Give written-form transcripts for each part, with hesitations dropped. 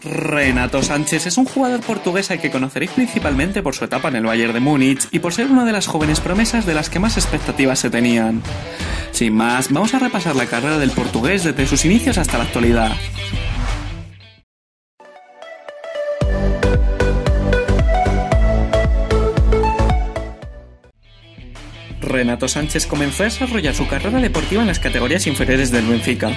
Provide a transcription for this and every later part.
Renato Sánchez es un jugador portugués al que conoceréis principalmente por su etapa en el Bayern de Múnich y por ser una de las jóvenes promesas de las que más expectativas se tenían. Sin más, vamos a repasar la carrera del portugués desde sus inicios hasta la actualidad. Renato Sánchez comenzó a desarrollar su carrera deportiva en las categorías inferiores del Benfica.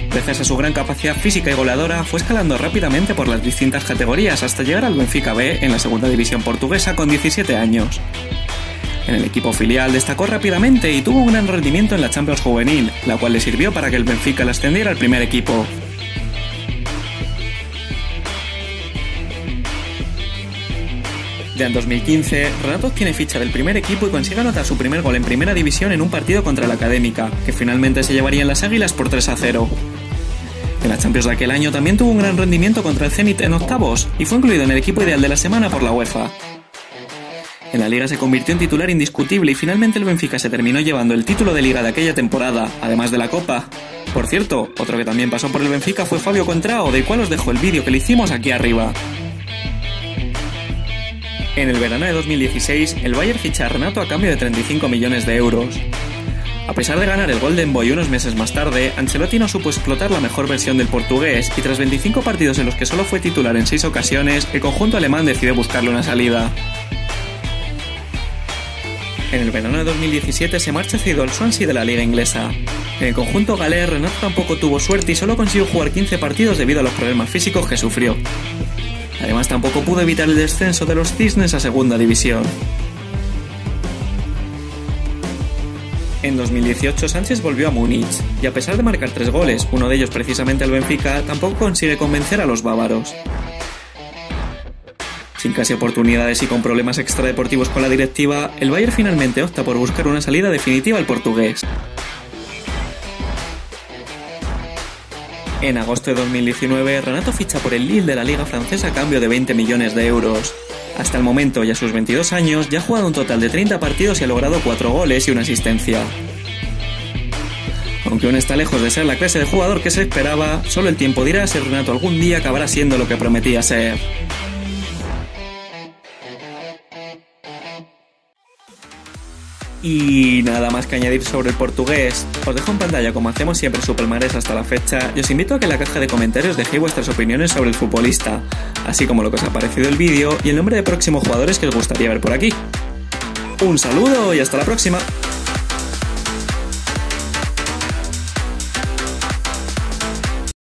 Gracias a su gran capacidad física y goleadora, fue escalando rápidamente por las distintas categorías hasta llegar al Benfica B en la segunda división portuguesa con 17 años. En el equipo filial destacó rápidamente y tuvo un gran rendimiento en la Champions Juvenil, la cual le sirvió para que el Benfica le ascendiera al primer equipo. Ya en 2015, Renato obtiene ficha del primer equipo y consigue anotar su primer gol en primera división en un partido contra la Académica, que finalmente se llevaría en las Águilas por 3-0. En la Champions de aquel año también tuvo un gran rendimiento contra el Zenit en octavos y fue incluido en el equipo ideal de la semana por la UEFA. En la Liga se convirtió en titular indiscutible y finalmente el Benfica se terminó llevando el título de Liga de aquella temporada, además de la Copa. Por cierto, otro que también pasó por el Benfica fue Fabio Contrao, del cual os dejo el vídeo que le hicimos aquí arriba. En el verano de 2016, el Bayern ficha a Renato a cambio de 35 millones de euros. A pesar de ganar el Golden Boy unos meses más tarde, Ancelotti no supo explotar la mejor versión del portugués y tras 25 partidos en los que solo fue titular en 6 ocasiones, el conjunto alemán decide buscarle una salida. En el verano de 2017 se marcha cedido al Swansea de la liga inglesa. En el conjunto galés, Renato tampoco tuvo suerte y solo consiguió jugar 15 partidos debido a los problemas físicos que sufrió. Además, tampoco pudo evitar el descenso de los Cisnes a segunda división. En 2018 Sánchez volvió a Múnich y a pesar de marcar 3 goles, uno de ellos precisamente al Benfica, tampoco consigue convencer a los bávaros. Sin casi oportunidades y con problemas extradeportivos con la directiva, el Bayern finalmente opta por buscar una salida definitiva al portugués. En agosto de 2019, Renato ficha por el Lille de la liga francesa a cambio de 20 millones de euros. Hasta el momento y a sus 22 años ya ha jugado un total de 30 partidos y ha logrado 4 goles y una asistencia. Aunque aún está lejos de ser la clase de jugador que se esperaba, solo el tiempo dirá si Renato algún día acabará siendo lo que prometía ser. Y nada más que añadir sobre el portugués. Os dejo en pantalla, como hacemos siempre, su palmarés hasta la fecha y os invito a que en la caja de comentarios dejéis vuestras opiniones sobre el futbolista, así como lo que os ha parecido el vídeo y el nombre de próximos jugadores que os gustaría ver por aquí. Un saludo y hasta la próxima.